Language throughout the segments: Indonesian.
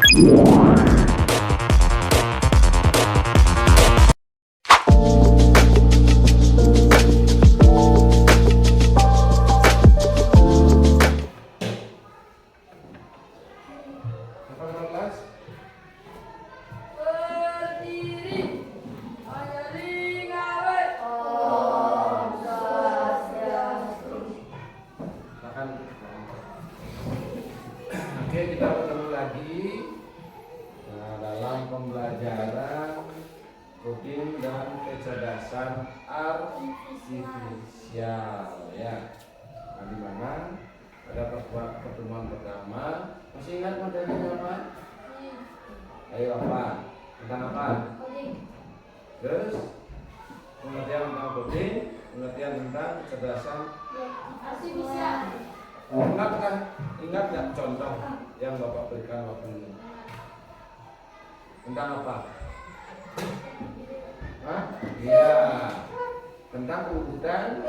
Oke, kita ketemu lagi dalam pembelajaran coding dan kecerdasan artifisial ya. Nah, di mana pada pertemuan pertama masih ingat materinya apa? Ayo apa? Tentang apa? Terus pengertian tentang coding, pengertian tentang kecerdasan artifisial. Ingat nggak contoh yang Bapak berikan waktu ini? Tentang apa? Hah? Iya, tentang urutan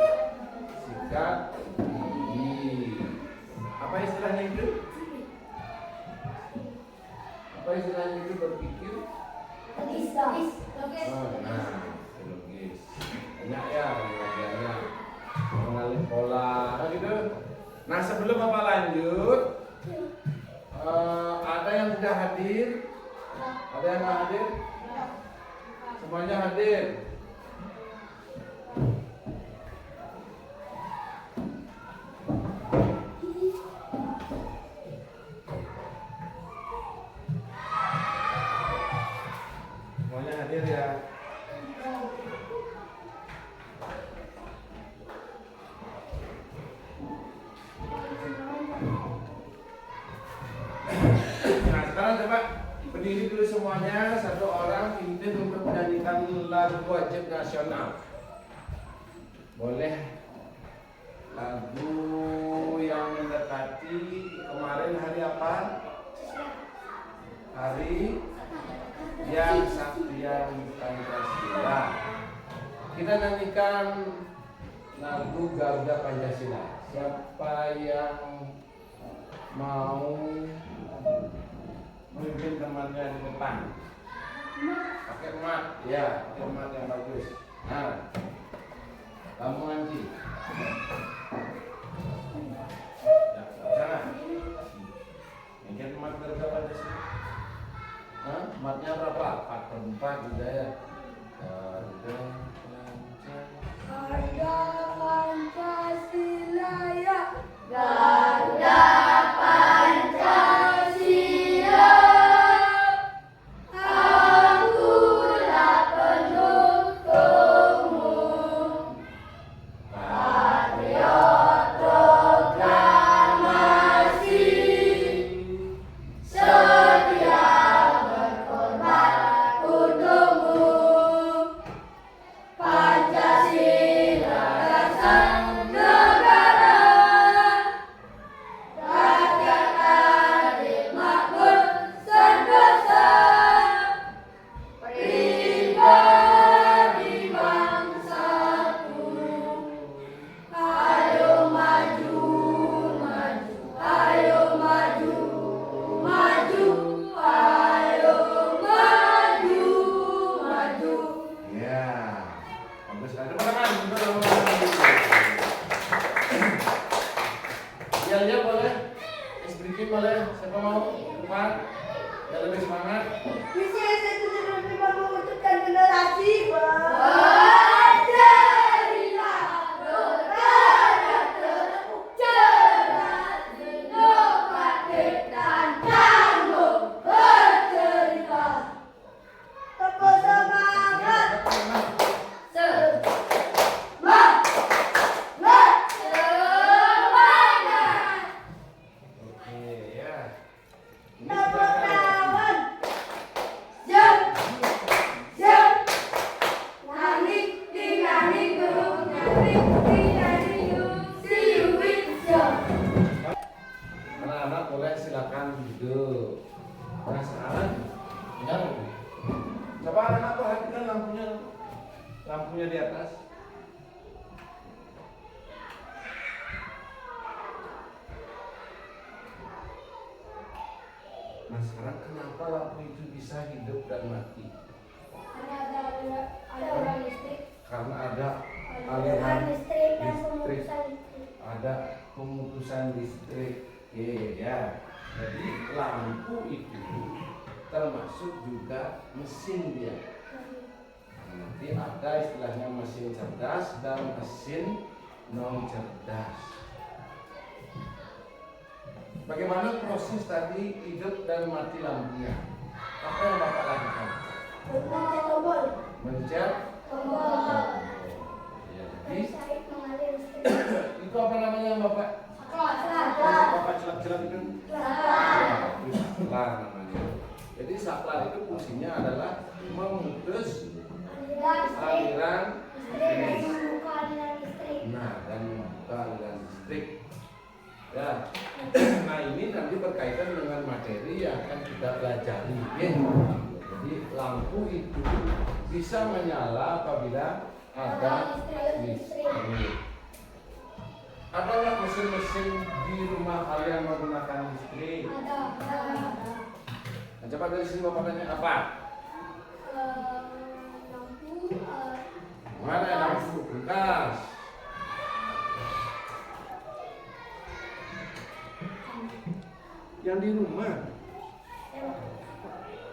sikat gigi. Apa istilahnya itu? Apa istilahnya itu berpikir? Logis. Nah, logis. Banyak ya pengertiannya. Mengalih pola, gitu. Nah, sebelum Bapak lanjut, ada yang sudah hadir? Ada yang nggak hadir? Semuanya hadir. Semuanya hadir ya. Nah, sekarang coba berdiri dulu semuanya, satu orang pimpin untuk menyanyikan lagu wajib nasional. Boleh lagu yang mendekati kemarin hari apa? Hari yang Saktian Pancasila. Kita nyanyikan lagu Garuda Pancasila. Siapa yang mau memimpin temannya di depan? Pakai mat, ya, pakai mat yang bagus. Nah, kamu nanti. Ya, sana. Mungkin mat berapa di sini? Hah? Matnya berapa? 4/4 juga ya. Garuda Pancasila ya. Garuda Pancasila. Akulah pendukungmu. Patriot proklamasi. Setia berkorban untukmu. Pancasila dasar negara. Rakyat adil makmur sentosa. Pribadi bangsaku. Ayo maju, maju, ayo maju, maju, ayo maju, maju. Ya, bagus. Ada tangan, Yelnya boleh, Esbrikin boleh. Siapa mau depan? Yang lebih semangat. Misi S175 mewujudkan generasi bercerita, berkarya terlepuk, cerdas, inovatif dan tangguh bercerita. Tepuk semangat. Semangat. Semangat. Oke, ya. Ini Tepuk sudah tangan. Jam. Jam. Nyanyi, dinyanyi dulu, nyanyi, dinyanyi dulu. See you with jam. anak-anak boleh silakan duduk. Nah, sekarang tinggal. Coba anak-anak perhatikan lampunya di atas. Nah sekarang kenapa lampu itu bisa hidup dan mati? Ada orang listrik. Karena ada Aliran aliran listrik dan listrik, pemutusan listrik. ada pemutusan listrik. Ya. Jadi lampu itu termasuk juga mesin dia. Nanti ada istilahnya mesin cerdas dan mesin non cerdas. Bagaimana proses tadi hidup dan mati lampunya? Apa yang Bapak lakukan? Mencet tombol. Mencet Tombol. ya, jadi Listrik mengalir listrik. itu apa namanya Bapak? Saklar. Bapak celak-celak itu? Saklar. Saklar namanya. Jadi saklar itu fungsinya adalah memutus aliran Listrik dan listrik. membuka aliran listrik. Nah, dan membuka aliran listrik. Ya. Nah, ini nanti berkaitan dengan materi yang akan kita pelajari. Ya. Jadi lampu itu bisa menyala apabila ada listrik. Ada nggak mesin-mesin di rumah kalian menggunakan listrik? Ada. Nah, coba dari sini Bapak tanya apa? Lampu. Mana lampu? Kulkas. Yang di rumah.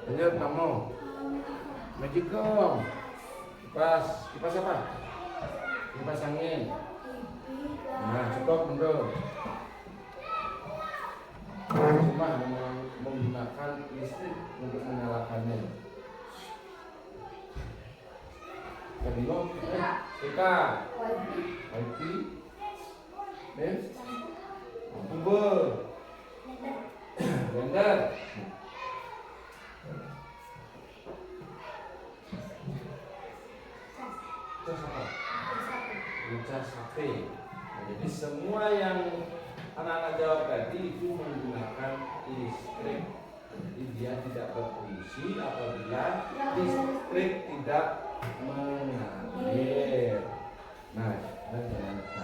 Lanjut kamu. Magicom. Kipas apa? Kipas angin. Nah, cukup mundur. Cuma menggunakan listrik untuk menyalakannya. Kedua, kita wifi, blender, blender. Cas apa? Cas HP. Nah, jadi semua yang anak-anak jawab tadi itu menggunakan listrik. Jadi dia tidak berfungsi apabila listrik tidak mengalir. Nah, dan jangan lupa.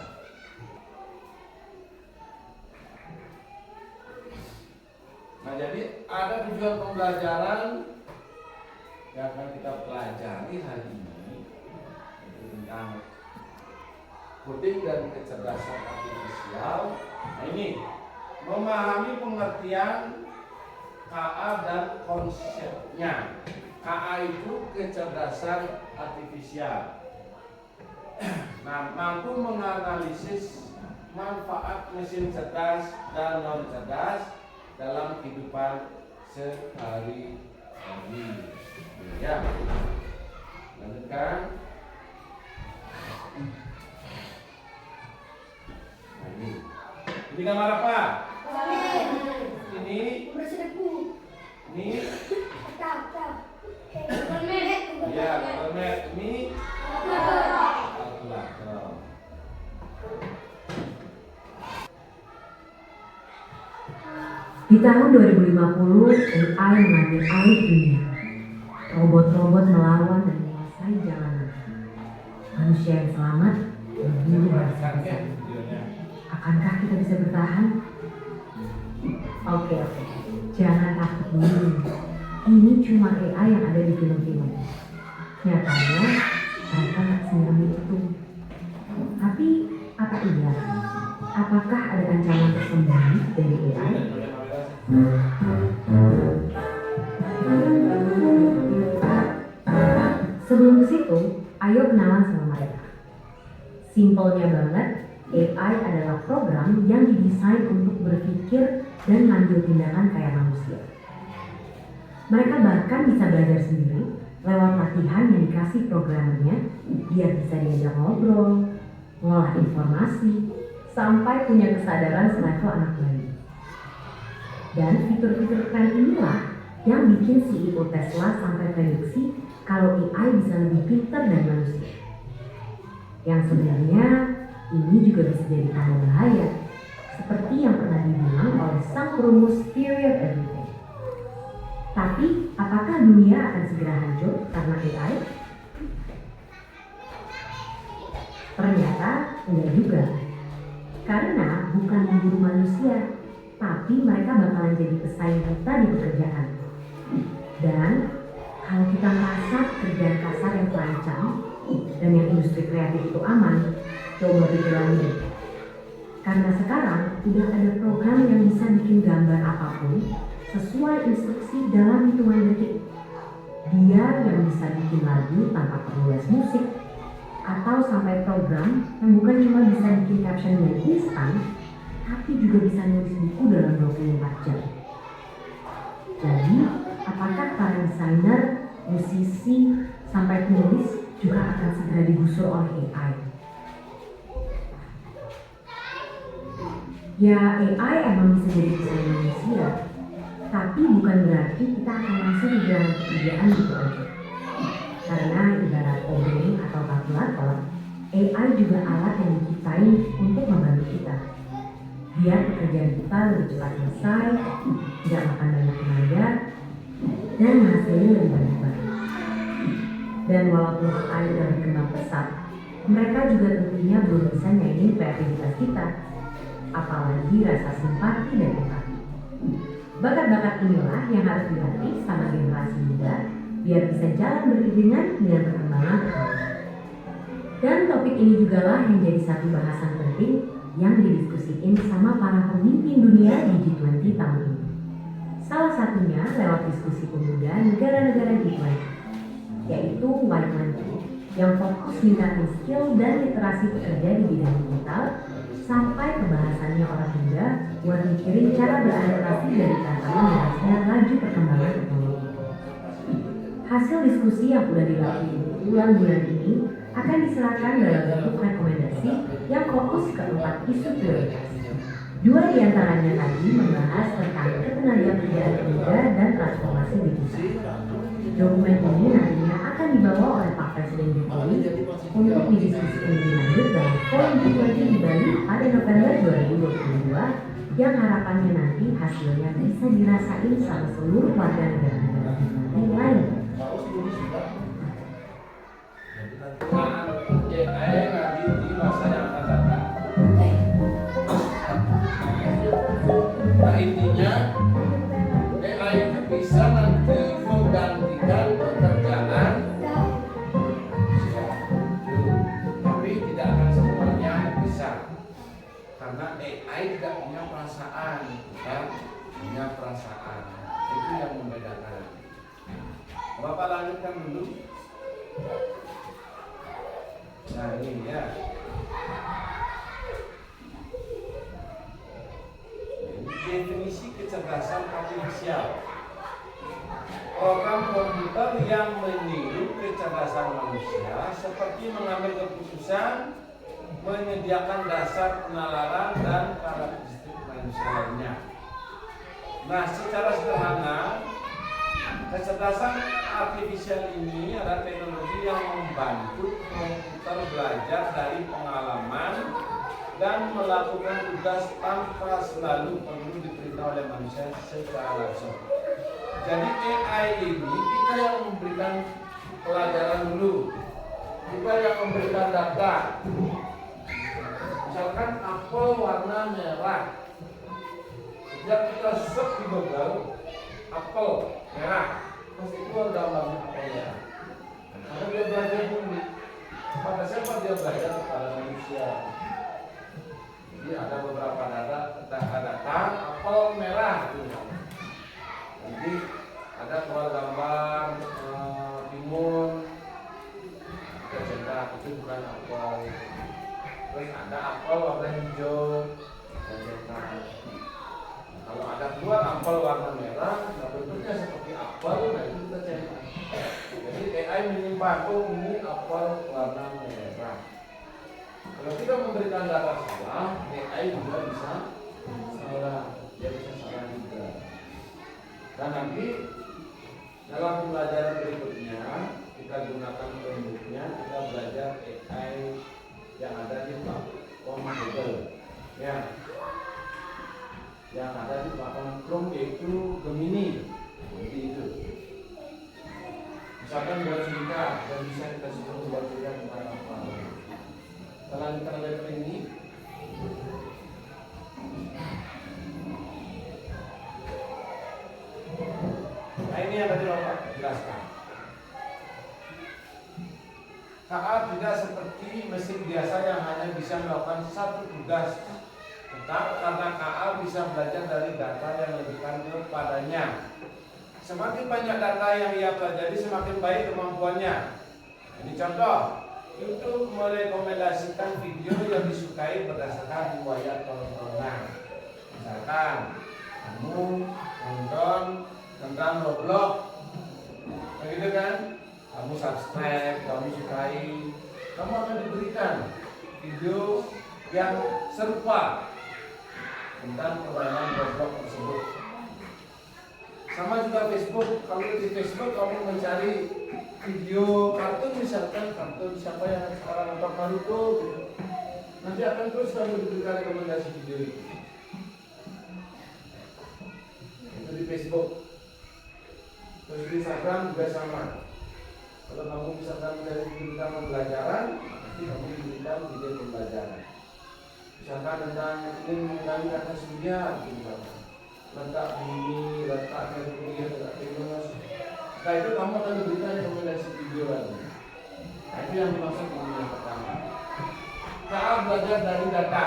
Nah, jadi ada tujuan pembelajaran yang akan kita pelajari hari ini tentang coding dan kecerdasan artifisial. Nah, ini memahami pengertian KA dan konsepnya. KA itu kecerdasan artifisial. Nah, mampu menganalisis manfaat mesin cerdas dan non cerdas dalam kehidupan sehari-hari. Ya, lanjutkan. Nah, ini gambar apa? Ini ini ya, permen. Ini kalkulator. Di tahun 2050, AI mengambil alih dunia. Robot-robot melawan dan menguasai jalanan. Manusia yang selamat memilih harus bersaing. Akankah kita bisa bertahan? Oke. Jangan takut dulu. Ini cuma AI yang ada di film-film. Nyatanya, mereka tak semuanya itu. Tapi, apa iya? Apakah ada ancaman tersembunyi dari AI? Sebelum ke situ, ayo kenalan sama mereka. Simpelnya banget, AI adalah program yang didesain untuk berpikir dan mengambil tindakan kayak manusia. Mereka bahkan bisa belajar sendiri lewat latihan yang dikasih programmernya biar bisa diajak ngobrol, ngolah informasi, sampai punya kesadaran selevel anak bayi. Dan fitur-fitur keren inilah yang bikin CEO Tesla sampai prediksi kalau AI bisa lebih pintar dari manusia. Yang sebenarnya ini juga bisa jadi tambah bahaya, seperti yang pernah dibilang oleh sang perumus Theory of Everything. Tapi, apakah dunia akan segera hancur karena AI? Ternyata enggak juga. Karena bukan memburu manusia, tapi mereka bakalan jadi pesaing kita di pekerjaan. Dan kalau kita merasa kerjaan kasar yang terancam dan yang industri kreatif itu aman, coba pikir lagi deh. Karena sekarang udah ada program yang bisa bikin gambar apapun sesuai instruksi dalam hitungan detik. Dia yang bisa bikin lagu tanpa perlu les musik, atau sampai program yang bukan cuma bisa bikin caption yang instan, tapi juga bisa nulis buku dalam 24 jam. Jadi, apakah para desainer, musisi, sampai penulis juga akan segera digusur oleh AI? Ya, AI emang bisa jadi pesaing manusia, tapi bukan berarti kita akan langsung kehilangan pekerjaan gitu aja. Karena ibarat coding atau kalkulator, AI juga alat yang diciptain untuk membantu kita. Biar pekerjaan kita lebih cepat selesai, tidak makan banyak tenaga, dan hasilnya lebih banyak. Dan walaupun AI sudah berkembang pesat, mereka juga tentunya belum bisa nyaingin kreativitas kita, apalagi rasa simpati dan empati. Bakat-bakat inilah yang harus dilatih sama generasi muda biar bisa jalan beriringan dengan perkembangan teknologi. Dan topik ini juga lah yang jadi satu bahasan penting yang didiskusiin sama para pemimpin dunia di G20 tahun ini. Salah satunya lewat diskusi pemuda negara-negara G20, yaitu Y20, yang fokus meningkatkan skill dan literasi pekerja di bidang digital sampai kebahasannya orang muda buat mikirin cara beradaptasi dari tantangan berasnya laju perkembangan teknologi. Hasil diskusi yang sudah dilakukan bulan-bulan ini akan diserahkan dalam bentuk rekomendasi yang fokus ke 4 isu prioritas. 2 diantaranya tadi membahas tentang ketenagakerjaan pemuda dan transformasi digital. Dokumen ini nantinya akan dibawa oleh Pak Presiden Jokowi untuk didiskusikan lebih lanjut dalam Forum G20 di Bali pada November 2022 yang harapannya nanti hasilnya bisa dirasain sama seluruh warga negara-negara G20 lain. AI nanti di masa yang akan datang. Nah intinya AI itu bisa nanti menggantikan pekerjaan, tapi tidak akan semuanya bisa, karena AI tidak punya perasaan, bukan punya perasaan. Itu yang membedakan. Bapak lanjutkan dulu. Nah ini ya. Definisi kecerdasan artifisial. Program komputer yang meniru kecerdasan manusia seperti mengambil keputusan, menyediakan dasar penalaran dan karakteristik manusia lainnya. Nah, secara sederhana, kecerdasan artifisial ini adalah teknologi yang membantu komputer belajar dari pengalaman dan melakukan tugas tanpa selalu perlu diperintah oleh manusia secara langsung. Jadi AI ini kita yang memberikan pelajaran dulu, kita yang memberikan data. Misalkan apel warna merah, sejak kita search di Google apel merah, pasti keluar gambarnya apel merah. Karena dia belajar dulu. Pada siapa dia belajar? Kepada manusia. Jadi ada beberapa data apel merah. Jadi ada keluar gambar timun, kita cetak itu bukan apel. Terus ada apel warna hijau, kita cetak. Kalau ada keluar apel warna merah, bentuknya seperti apel, nah itu kita cetak. Jadi AI menyimpan, oh ini apel warna merah. Kalau kita memberikan data salah, AI juga bisa salah, dia bisa salah juga. Dan nanti dalam pembelajaran berikutnya kita gunakan Chromebook-nya, kita belajar AI yang ada di platform Google, ya, yang ada di platform Chrome yaitu Gemini, seperti itu. Misalkan buat cerita, dan bisa kita suruh buat cerita tentang apa. Kita lanjutkan level ini. yang tadi Bapak jelaskan. KA tidak seperti mesin biasa yang hanya bisa melakukan satu tugas. Tetapi karena KA bisa belajar dari data yang diberikan kepadanya. Semakin banyak data yang ia pelajari, semakin baik kemampuannya. Ini contoh, YouTube merekomendasikan video yang disukai berdasarkan riwayat tontonan. Misalkan, kamu nonton tentang Roblox, begitu kan? Kamu subscribe, kamu sukai, kamu akan diberikan video yang serupa tentang permainan Roblox tersebut. Sama juga Facebook, kalau di Facebook kamu mencari video kartun, misalkan kartun siapa yang sekarang nonton Naruto, gitu. Nanti akan terus kamu diberikan rekomendasi video itu. Itu di Facebook. Terus di Instagram juga sama. Kalau kamu misalkan mencari video tentang pembelajaran, nanti kamu diberikan video pembelajaran. Misalkan tentang ingin mengenali kata surya, misalkan letak bumi, letak Merkurius, letak Venus. Setelah itu kamu akan diberikan rekomendasi video lagi. Nah, itu yang dimaksud ini yang pertama. KA belajar dari data.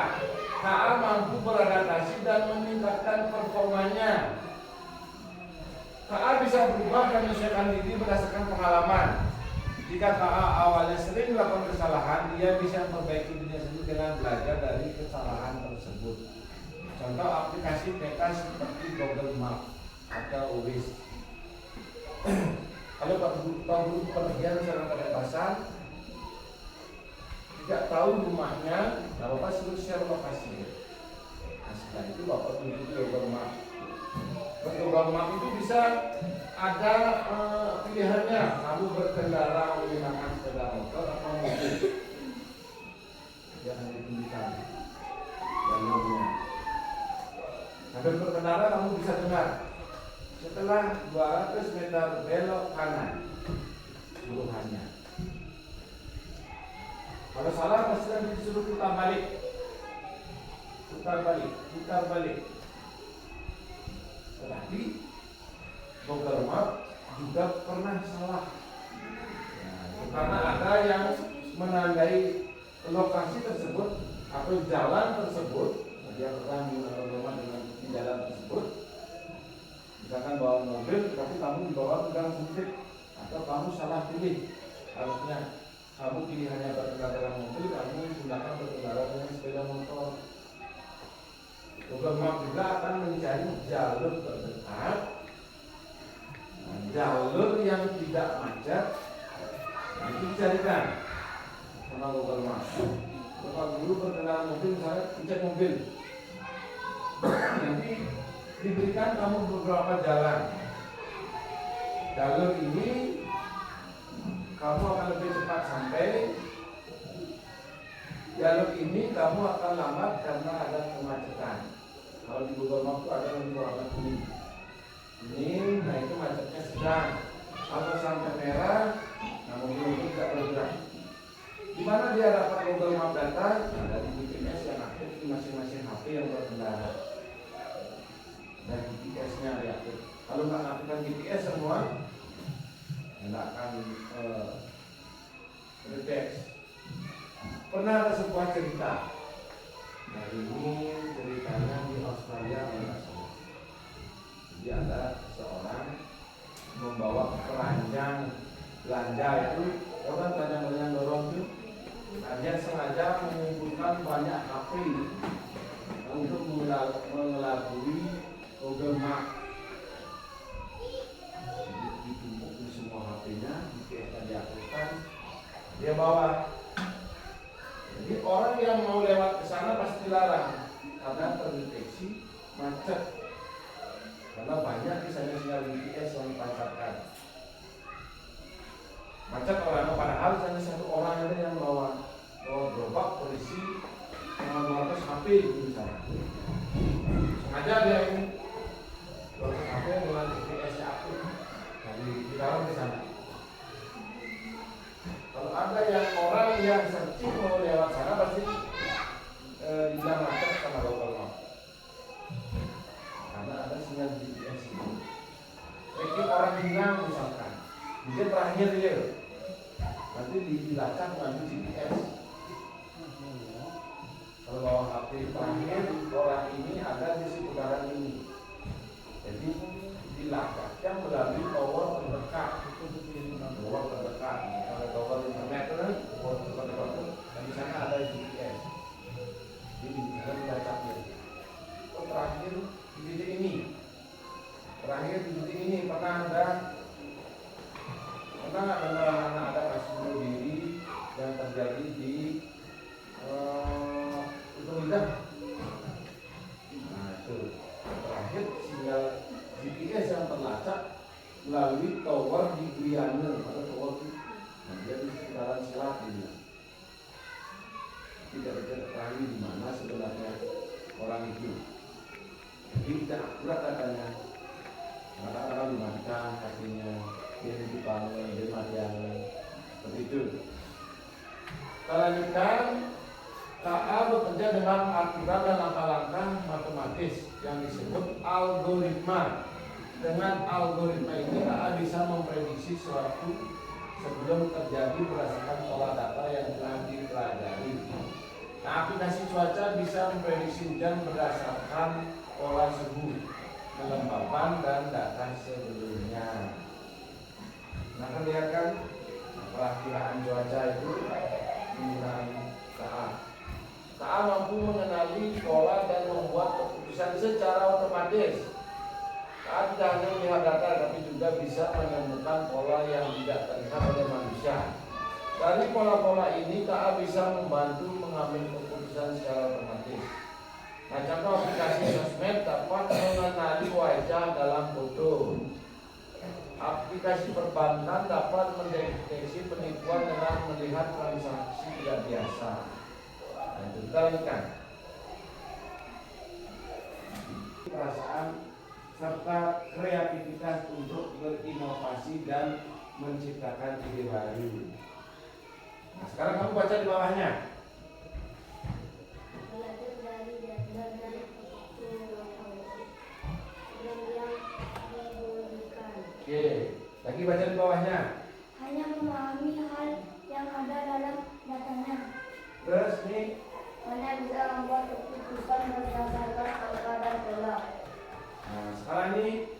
KA mampu beradaptasi dan meningkatkan performanya. KA bisa berubah dan menyesuaikan diri berdasarkan pengalaman. Jika KA awalnya sering melakukan kesalahan, dia bisa memperbaiki dirinya sendiri dengan belajar dari kesalahan tersebut. Contoh aplikasi peta seperti Google Map atau Waze. Kalau Pak Guru pergian sana ke pasar, tidak tahu rumahnya, nah Bapak suruh share lokasi. Nah, setelah itu Bapak tunjuk Google Map. Google Map itu bisa ada pilihannya, kamu berkendara menggunakan sepeda motor atau mobil. Jangan ditunjukkan jalurnya. Sambil berkendara kamu bisa dengar. Setelah 200 meter belok kanan, seluruhannya. Kalau salah pasti kan disuruh putar balik, putar balik, putar balik. Tetapi Google Map juga pernah salah. Nah, karena ada yang menandai lokasi tersebut atau jalan tersebut, dia pernah menggunakan dengan jalan tersebut. Misalkan bawa mobil, tapi kamu dibawa ke gang sempit atau kamu salah pilih. Harusnya kamu pilihannya berkendara dengan mobil, kamu gunakan berkendara dengan sepeda motor. Google Map juga akan mencari jalur terdekat, jalur yang tidak macet. Nah, itu dicarikan sama Google Map. Bapak Guru berkendara mobil, misalnya cek mobil, nanti diberikan kamu beberapa jalan. Jalur ini kamu akan lebih cepat sampai. Jalur ini kamu akan lambat karena ada kemacetan. Kalau di Google Map itu ada yang warna kuning. Kuning, nah itu macetnya sedang. Kalau sampai merah, nah mobil tidak bergerak. Di mana dia dapat Google Map data? Nah, dari GPS yang aktif di masing-masing HP yang berkendara. Dan GPS-nya diaktif. Kalau nggak aktifkan GPS semua, nggak akan deteksi. Pernah ada sebuah cerita. Nah, ini ceritanya di Australia, jadi ada seorang membawa keranjang belanja itu, orang keranjang dorong itu. Nah, dia sengaja mengumpulkan banyak HP untuk mengelabui Google Map. Jadi ditumpuk semua HP-nya, GPS-nya diaktifkan, dia bawa. Jadi orang yang mau lewat ke sana pasti dilarang karena terdeteksi macet. Karena banyak di sana sinyal GPS yang dipancarkan. Macet orang, padahal hanya satu orang aja yang bawa gerobak berisi 200 HP di sana. Sengaja dia ini 200 HP dengan GPS-nya aktif. Jadi ditaruh di sana. Kalau ada yang orang yang searching mau lewat sana pasti dibilang macet sama Google Map. Karena ada sinyal GPS itu. tracking orang hilang misalkan. Mungkin terakhir ya, nanti dilacak melalui GPS. Kalau bawa HP terakhir orang ini ada di seputaran ini, jadi dilacaknya melalui tower terdekat. Tower terdekat, kalau tower internet kan, tower terdekat itu di sana ada GPS. Jadi bisa dilacaknya. Oh, terakhir di titik ini. Terakhir di titik ini pernah nggak ada kasus bunuh diri yang terjadi di Ujung Lidah? Nah itu terakhir sinyal GPS yang terlacak melalui tower di Guyana, pada tower itu. Nah dia di sekitaran Selat ini. Tidak diketahui di mana sebenarnya orang itu. Jadi tidak akurat katanya. Kadang-kadang dimakan kakinya, dia dipanggil, dia matiangan, seperti itu. Kita lanjutkan. KA bekerja dengan aturan dan langkah-langkah matematis yang disebut algoritma. Dengan algoritma ini KA bisa memprediksi suatu sebelum terjadi berdasarkan pola data yang telah dipelajari. Nah, aplikasi cuaca bisa memprediksi hujan berdasarkan pola suhu, kelembapan dan data sebelumnya. Nah, kan lihat kan perakiraan cuaca itu menggunakan KA. KA mampu mengenali pola dan membuat keputusan secara otomatis. KA tidak hanya melihat data, tapi juga bisa menemukan pola yang tidak terlihat oleh manusia. Dari pola-pola ini, KA bisa membantu mengambil keputusan secara otomatis. Nah, contoh aplikasi sosmed dapat mengenali wajah dalam foto. Aplikasi perbankan dapat mendeteksi penipuan dengan melihat transaksi tidak biasa. Nah, itu kita lihat perasaan serta kreativitas untuk berinovasi dan menciptakan ide baru. Nah, sekarang kamu baca di bawahnya. Belajar dari dan yang diberikan. Oke, lagi baca di bawahnya. Hanya memahami hal yang ada dalam datanya. Terus nih, Hanya bisa membuat keputusan berdasarkan angka dan pola. nah sekarang ini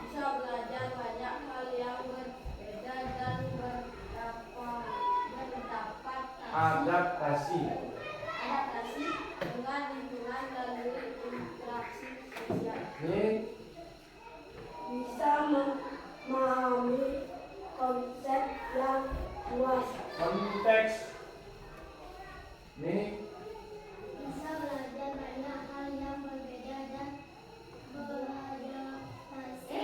Bisa belajar banyak hal yang berbeda dan mendapat adaptasi. adaptasi dengan lingkungan melalui interaksi sosial. Ini Bisa memahami konsep yang luas. konteks. Ini Bisa belajar banyak hal yang berbeda dan beradaptasi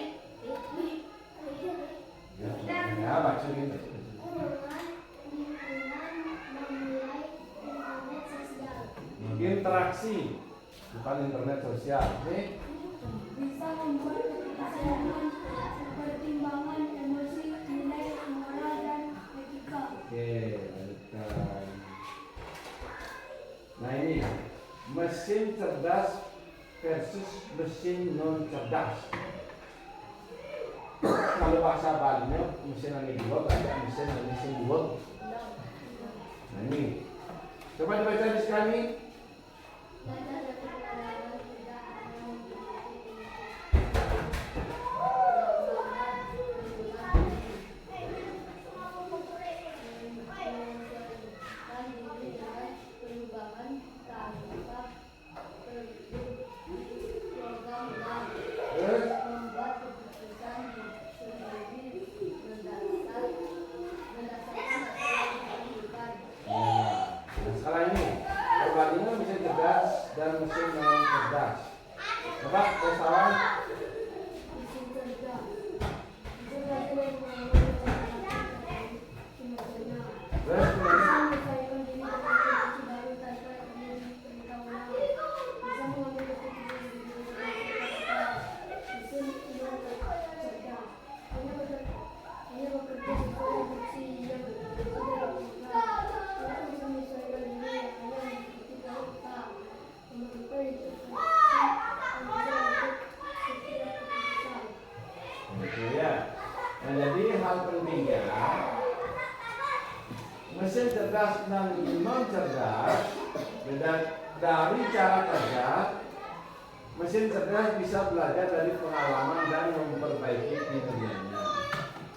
ya baca ini. dengan lingkungan memulai internet sosial. Interaksi, bukan internet sosial. Ini Bisa membuat keputusan pertimbangan emosi, nilai moral dan etika. oke, lanjutkan. Nah ini mesin cerdas versus mesin non cerdas. Kalau bahasa Balinya mesin yang dua, ada mesin dua. Nah ini coba dibaca di sekali. Belajar dari pengalaman tidak hanya memiliki perubahan tanpa program dan Terus membuat keputusan sendiri berdasarkan apa yang diperlukan. nah sekarang ini kalau Balinya mesin cerdas dan mesin non Ya. Nah, jadi hal pentingnya mesin cerdas dan non cerdas beda dari cara kerja. Mesin cerdas bisa belajar dari pengalaman dan memperbaiki kinerjanya.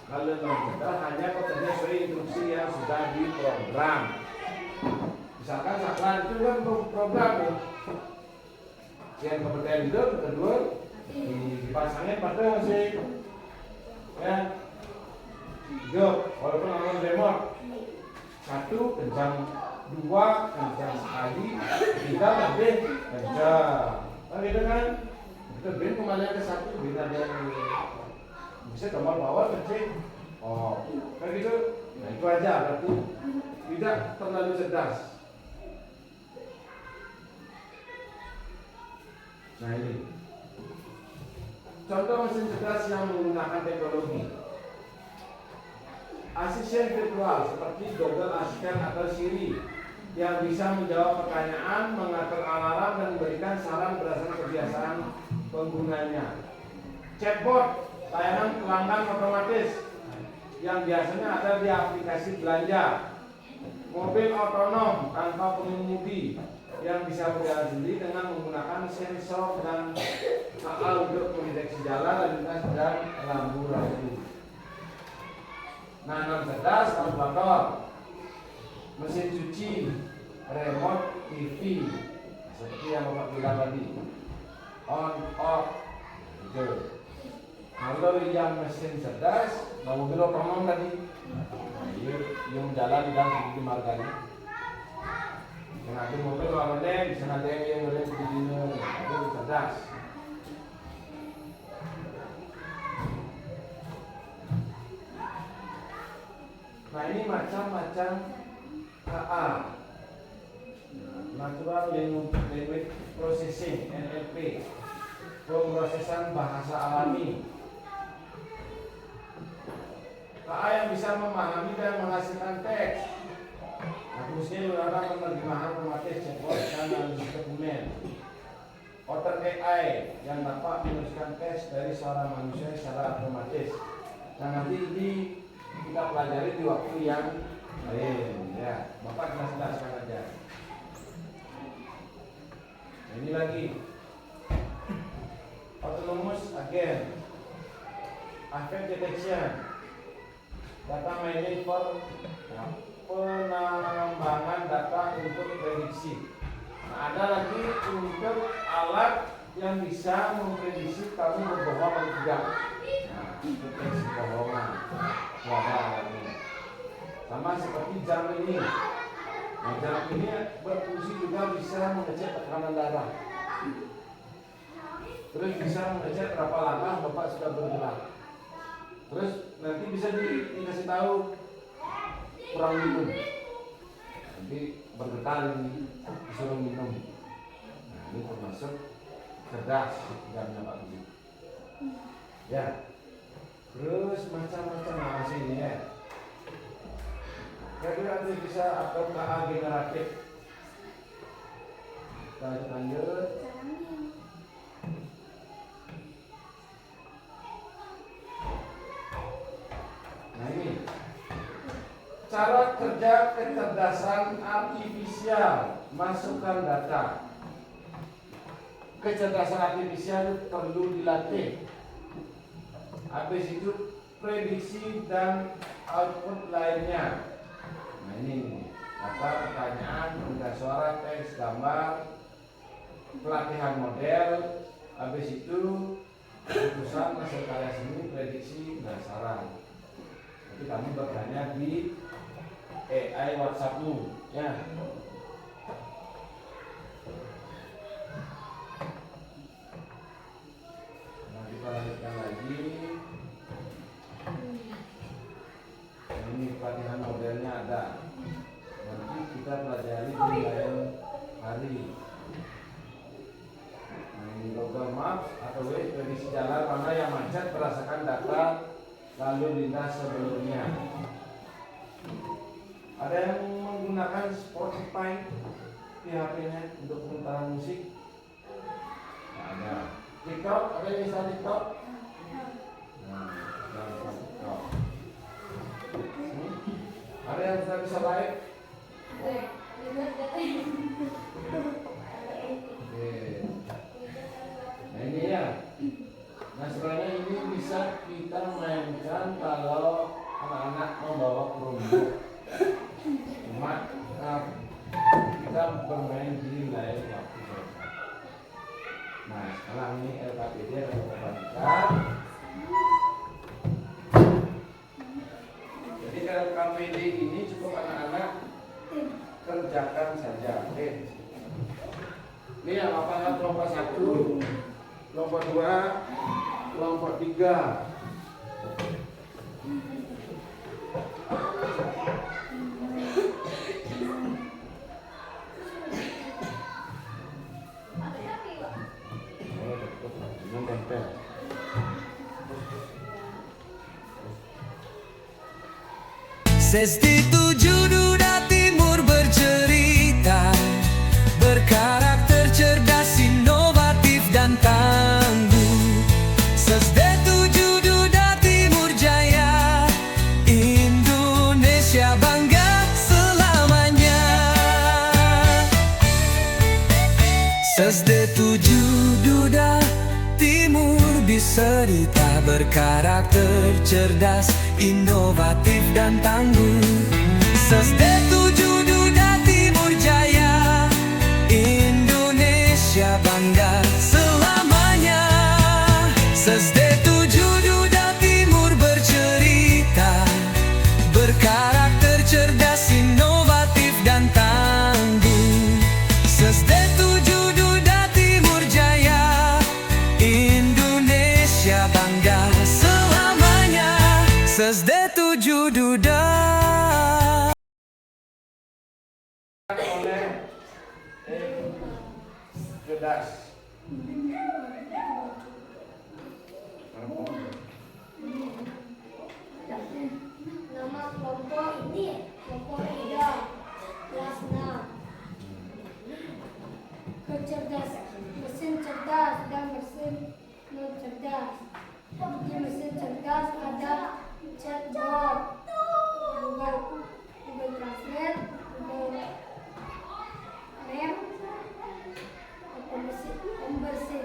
Kalau non cerdas hanya bekerja sesuai instruksi yang sudah diprogram. Misalkan saklar itu kan program tuh. Yang kompeten itu kedua dipasangin pada mesin ya jok walaupun ngomong remote satu kencang dua kencang sekali tiga lebih kencang gitu kan itu bin kembali ke satu bin ada yang bisa tombol power kecil oh kayak gitu nah itu aja berarti tidak terlalu cerdas. Nah ini contoh mesin cerdas yang menggunakan teknologi asisten virtual seperti Google Assistant atau Siri yang bisa menjawab pertanyaan, mengatur alarm dan memberikan saran berdasarkan kebiasaan penggunanya. Chatbot, layanan pelanggan otomatis yang biasanya ada di aplikasi belanja. Mobil otonom tanpa pengemudi yang bisa berjalan sendiri dengan menggunakan sensor dan alat untuk mendeteksi jalan, lalu lintas dan lampu-lampu. Nah, non cerdas kalkulator, mesin cuci, remote TV, seperti yang Bapak bilang tadi, on off, gitu. Kalau yang mesin cerdas, mobil otonom tadi, yang jalan di dalam di marganya. Nanti mobil warnanya bisa nanti yang boleh begini, itu cerdas. Nah ini macam-macam KA, Natural Language Processing (NLP), pemrosesan bahasa alami. KA yang bisa memahami dan menghasilkan teks. Nah, khususnya menggunakan penerjemahan otomatis chatbot dan analisis dokumen. Otter AI yang dapat menuliskan teks dari suara manusia secara otomatis. Nah nanti ini kita pelajari di waktu yang lain ya. Bapak jelaskan aja. Nah, ini lagi autonomous agent, affect detection, data mining for penambangan data untuk prediksi. Nah, ada lagi untuk alat yang bisa memprediksi kamu berbohong atau tidak. Nah, deteksi kebohongan. Sama seperti jam ini. Nah, jam ini berfungsi juga bisa mengecek tekanan darah. Terus bisa mengecek berapa langkah Bapak sudah bergerak. Terus nanti bisa dikasih tahu kurang minum. Nanti bergetar ini disuruh minum. Nah, ini termasuk cerdas jamnya Pak Budi. Ya. Terus macam-macam masih ini ya. Jadi nanti bisa atau KA generatif. Kita lanjut. Nah ini cara kerja kecerdasan artifisial, masukkan data. Kecerdasan artifisial perlu dilatih. Habis itu prediksi dan output lainnya. Nah ini data, pertanyaan, pengguna suara, teks, gambar, pelatihan model. Habis itu keputusan hasil karya seni, prediksi dan saran. Jadi kami bertanya di AI WhatsAppmu ya. Nah kita lanjutkan lagi. Ini pelatihan modelnya ada. Nanti kita pelajari di lain hari. Nah, ini Google Maps atau prediksi jalan mana yang macet berdasarkan data lalu lintas sebelumnya. Ada yang menggunakan Spotify di HP-nya untuk pemutaran musik. Nah, ada TikTok, ada yang install TikTok. Nah, slide. Oke. Oke. Nah ini ya. Nah sebenarnya ini bisa kita mainkan kalau anak-anak membawa Chromebook. Cuma kita bermain di lain waktu saja. Nah sekarang ini LKPD akan kita bagikan. Jadi LKPD ini cukup anak-anak kerjakan saja. Oke. Ini yang apa? Kelompok 1, kelompok 2, kelompok 3. Sesti 7 Duda Timur bercerita, berkarakter cerdas, inovatif dan tangguh. Sesti 7 Duda Timur Jaya, Indonesia bangga selamanya. Sesti 7 Duda Timur bercerita, berkarakter cerdas, inovatif dan tangguh. Sesde 7 Duda Timur Jaya, Indonesia bangga selamanya. Sesde 7 Duda Timur bercerita, berkarakter cerdas, inovatif dan tangguh. Sesde 7 Duda Timur Jaya, Indonesia bangga selamanya. Sesde 7 Duda. Oleh cerdas. Nama kelompok ini kelompok 3 kelas 6. Kecerdas, mesin cerdas dan mesin non cerdas. Di mesin cerdas ada chatbot, Google Translate, Google Map, pembersih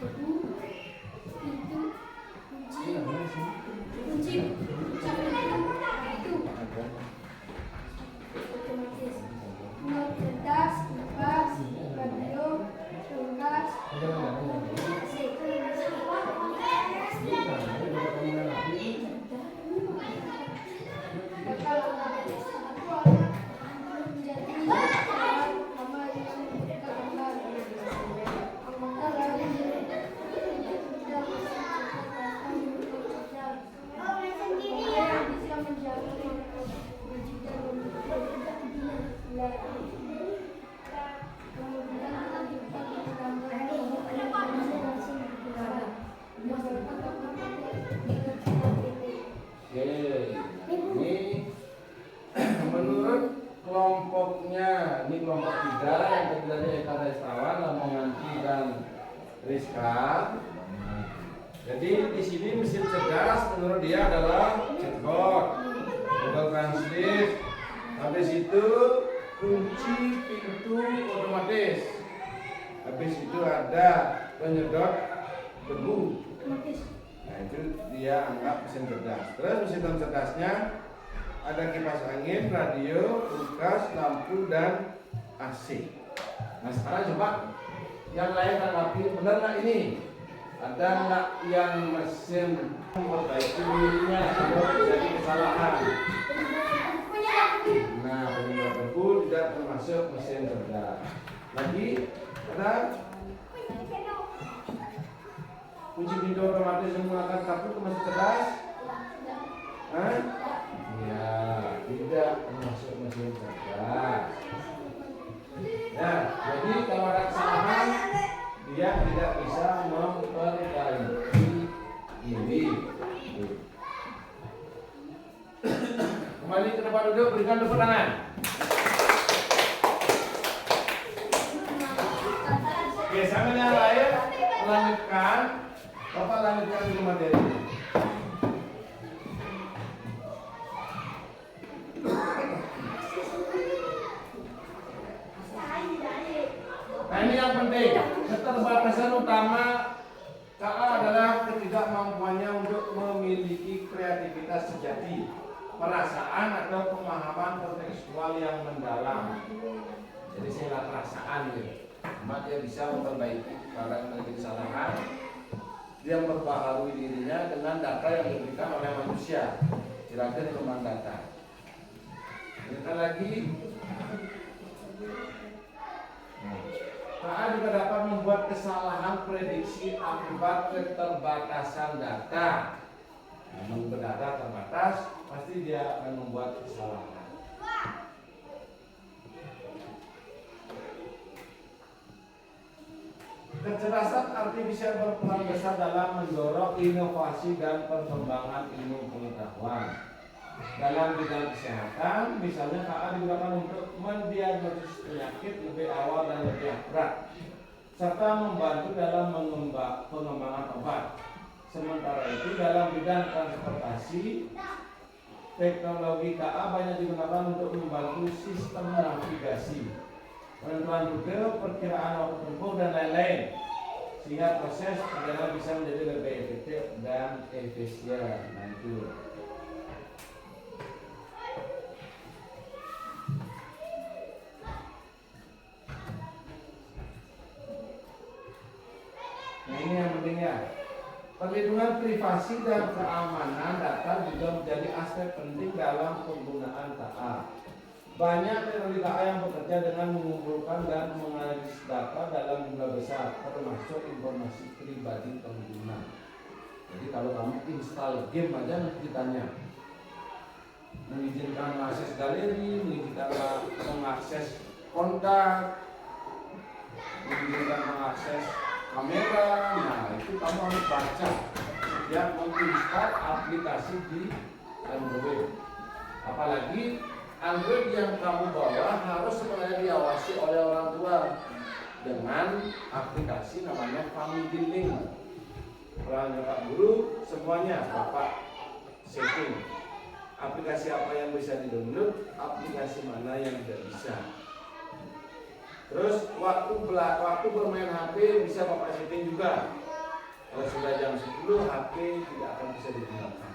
debu, pintu, kunci pintu, otomatis, not cerdas, kipas, radio, tunggas, Ini menurut kelompoknya, ini kelompok 3 yang terdiri Eka Restawan, Lamonganti dan Rizka. Jadi di sini mesin cerdas menurut dia adalah chatbot, Google Translate, habis itu kunci pintu otomatis, habis itu ada penyedot debu. Nah itu dia anggap mesin cerdas. Terus mesin non cerdasnya ada kipas angin, radio, kulkas, lampu dan AC. Nah sekarang coba yang lain tanggapi, benar nggak ini? Ada nggak yang mesin memperbaiki dirinya sebelum terjadi kesalahan? Nah penyebab debu tidak termasuk mesin cerdas. Lagi ada kunci pintu otomatis yang menggunakan kartu termasuk cerdas? Hah? Ya, tidak termasuk mesin cerdas. Ya, jadi kalau ada kesalahan dia tidak bisa memperbaiki diri. Kembali ke tempat duduk, berikan tepuk tangan. Oke, sambil yang lain lanjutkan. Bapak lanjutkan dulu materi. utama KA adalah ketidakmampuannya untuk memiliki kreativitas sejati, perasaan atau pemahaman kontekstual yang mendalam. Jadi sila perasaan gitu. Cuma dia bisa memperbaiki kalau yang memiliki kesalahan. Dia memperbaharui dirinya dengan data yang diberikan oleh manusia. Silakan teman data. Kita lagi. KA juga dapat membuat kesalahan prediksi akibat keterbatasan data. Namun data terbatas, pasti dia akan membuat kesalahan. Kecerdasan artifisial berperan besar dalam mendorong inovasi dan perkembangan ilmu pengetahuan. Dalam bidang kesehatan, misalnya KA digunakan untuk mendiagnosis penyakit lebih awal dan lebih akurat, serta membantu dalam pengembangan obat. Sementara itu, dalam bidang transportasi, teknologi KA banyak digunakan untuk membantu sistem navigasi, penentuan rute, perkiraan waktu tempuh, dan lain-lain, sehingga proses perjalanan bisa menjadi lebih efektif dan efisien. Nah, itu. Nah, ini yang penting ya. Perlindungan privasi dan keamanan data juga menjadi aspek penting dalam penggunaan KA. Banyak teknologi KA yang bekerja dengan mengumpulkan dan menganalisis data dalam jumlah besar, termasuk informasi pribadi pengguna. Jadi kalau kamu install game aja nanti ditanya, mengizinkan mengakses galeri, mengizinkan mengakses kontak, mengizinkan mengakses kamera. Nah, itu kamu harus baca setiap menginstal aplikasi di Android. Apalagi Android yang kamu bawa harus sebenarnya diawasi oleh orang tua dengan aplikasi namanya Family Link. Orang Bapak Guru semuanya Bapak setting. Aplikasi apa yang bisa di-download, aplikasi mana yang tidak bisa. Terus waktu bermain HP bisa Bapak setting juga. Kalau sudah jam 10 HP tidak akan bisa digunakan.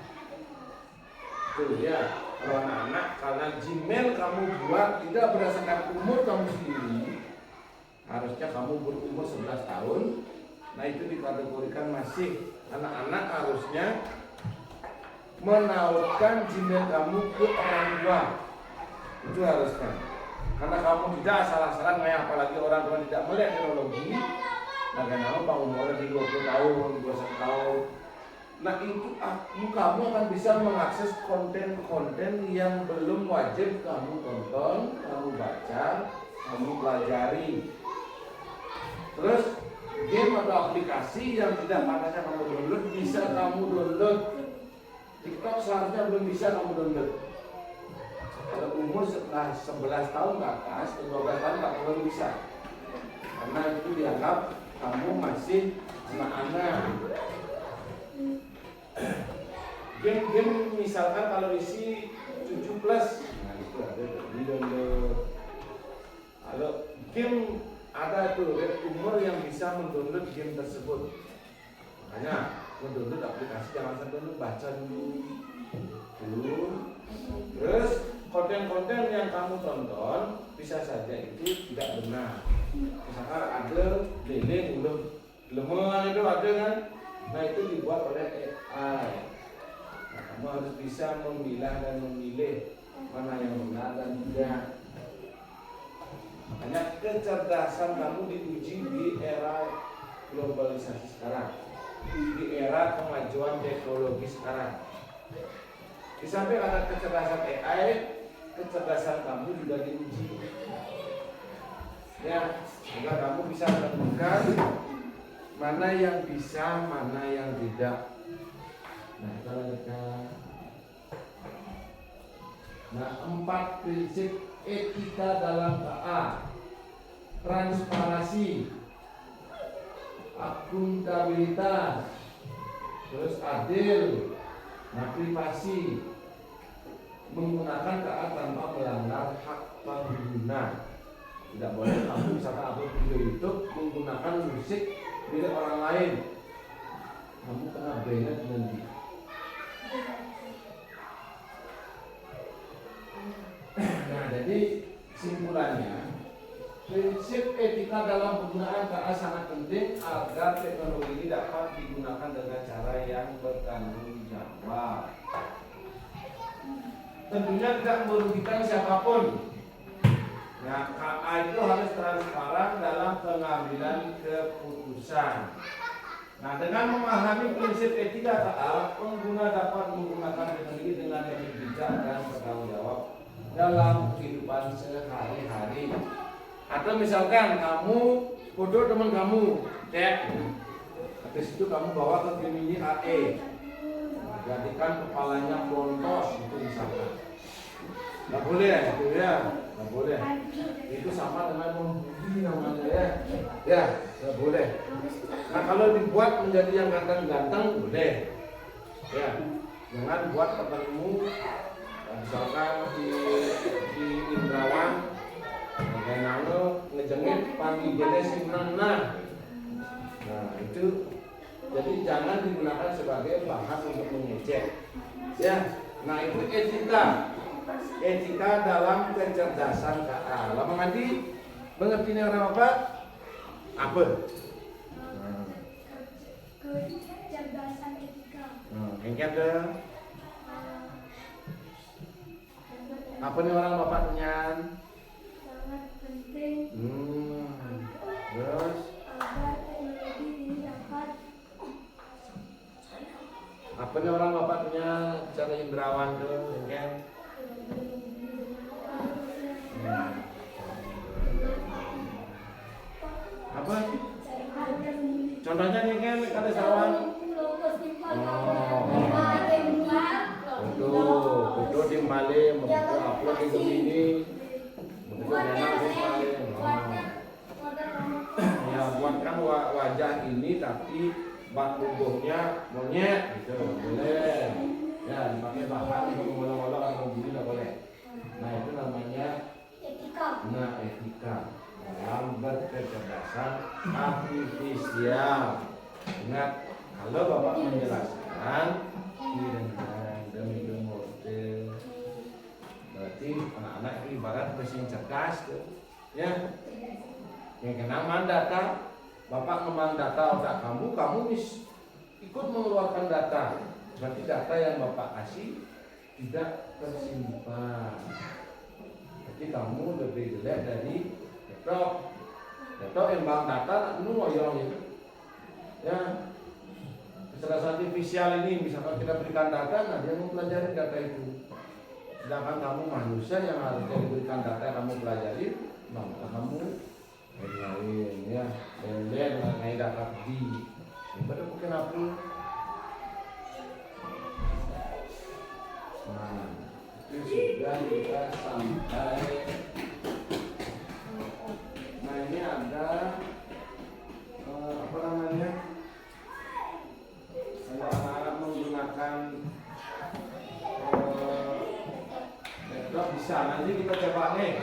Tuh ya, kalau anak-anak karena Gmail kamu buat tidak berdasarkan umur kamu sendiri, harusnya kamu berumur 11 tahun. Nah, itu dikategorikan masih anak-anak, harusnya menautkan Gmail kamu ke orang tua. Itu harusnya. Karena kamu tidak salah-salah, apalagi orang tua tidak melihat teknologi. Nah, karena kamu umurnya di 20 tahun, 21 tahun. Nah, itu kamu akan bisa mengakses konten-konten yang belum wajib kamu tonton, kamu baca, kamu pelajari. Terus game atau aplikasi yang tidak pantasnya kamu download bisa kamu download. TikTok seharusnya belum bisa kamu download. Kalau umur setelah 11 tahun ke atas, 12 tahun tak perlu bisa. Karena itu dianggap kamu masih anak-anak. Game misalkan kalau isi 7+, nah itu ada di download. Kalau game ada tuh umur yang bisa mendownload game tersebut. Makanya mendownload aplikasi jangan sampai download, baca dulu. Terus konten-konten yang kamu tonton bisa saja itu tidak benar. Misalkan ada lele lemah itu ada kan. Nah, itu dibuat oleh AI. Nah, kamu harus bisa memilah dan memilih mana yang benar dan tidak. Makanya kecerdasan kamu diuji di era globalisasi sekarang, di era kemajuan teknologi sekarang. Di samping ada kecerdasan AI, kecerdasan kamu juga diuji. Ya, sehingga kamu bisa menemukan mana yang bisa, mana yang tidak. Nah, kita lanjutkan. Nah, 4 prinsip etika dalam KA: transparansi, akuntabilitas, terus adil, privasi, menggunakan KA tanpa melanggar hak pengguna. Tidak boleh kamu misalkan upload video YouTube menggunakan musik pilih orang lain. Kamu kena banget nanti. Nah, jadi simpulannya, prinsip etika dalam penggunaan KA sangat penting agar teknologi ini dapat digunakan dengan cara yang bertanggung jawab. Tentunya tidak merugikan siapapun. Nah, KA itu harus transparan dalam pengambilan keputusan. Nah, dengan memahami prinsip etika KA, pengguna dapat menggunakan teknologi dengan lebih bijak dan bertanggung jawab dalam kehidupan sehari-hari. Atau misalkan kamu foto teman kamu, cek, habis itu kamu bawa ke Gemini AE, jadikan kepalanya blondos itu misalkan. Nggak boleh, itu ya, nggak boleh. Itu sama dengan membuli namanya ya, ya nggak boleh. Nah kalau dibuat menjadi yang ganteng-ganteng boleh, ya. Jangan buat temanmu, misalkan di Indrawan, nanggo ngejengit panggil jenis nah itu jadi jangan digunakan sebagai bahan untuk mengejek ya. Nah itu etika dalam kecerdasan KA. Lama mandi mengerti ini orang apa? Kecerdasan etika. Yang ada apa nih orang bapak punya? Sangat penting Terus agar teknologi ini dapat apa nih orang bapak punya cara indrawan tuh kan? Apa? Contohnya nih kan ada sawan. Foto timbale, membuat upload di Gemini. Ya buatkan wajah ini tapi bak tubuhnya monyet gitu boleh ya dipakai bahan untuk mengolok-olok atau begini nggak boleh. Nah itu namanya etika. Nah etika dalam berkecerdasan artifisial. Ingat kalau bapak menjelaskan demi model berarti anak-anak ini ibarat mesin cerdas tuh ya. Yang kenal data, bapak memang data otak kamu ikut mengeluarkan data. Berarti data yang bapak kasih tidak tersimpan. Jadi kamu lebih jelek dari laptop. Laptop yang bang data tak ngoyong itu. Ya, kecerdasan artifisial ini misalkan kita berikan data, nah dia mempelajari data itu. Sedangkan kamu manusia yang harusnya diberikan data yang kamu pelajari, maka kamu lain ya, dan mengenai data di pada mungkin apa? Nah, itu sudah kita sampai. Nah ini ada apa namanya? Kalau anak-anak menggunakan laptop bisa. Nanti kita coba nih.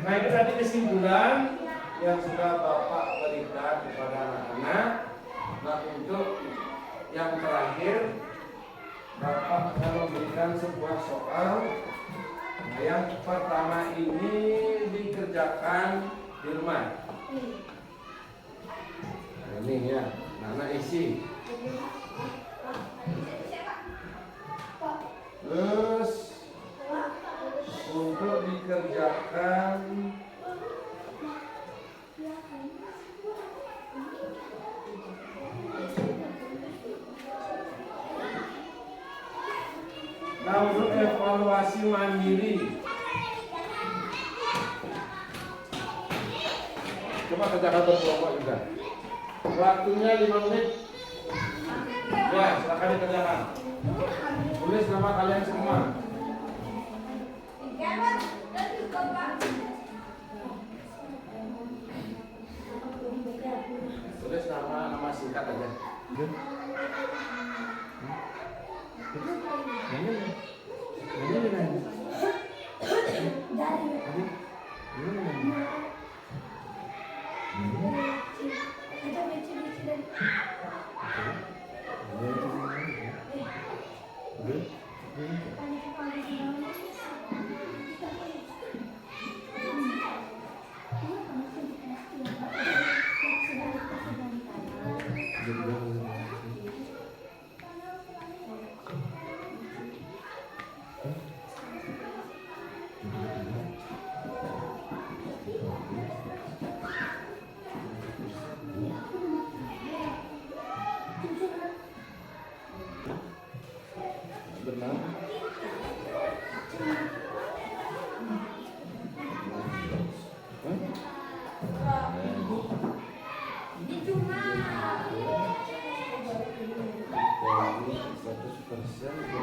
Nah itu tadi kesimpulan yang sudah Bapak berikan kepada anak-anak. Nah untuk yang terakhir Bapak akan memberikan sebuah soal. Nah, yang pertama ini dikerjakan di rumah. Nah, ini ya, anak isi. Terus untuk dikerjakan nah untuk evaluasi mandiri coba kerjakan berkelompok juga waktunya 5 menit ya silakan dikerjakan tulis nama kalian semua. Tulis nama singkat aja. Benar. Jadi 100%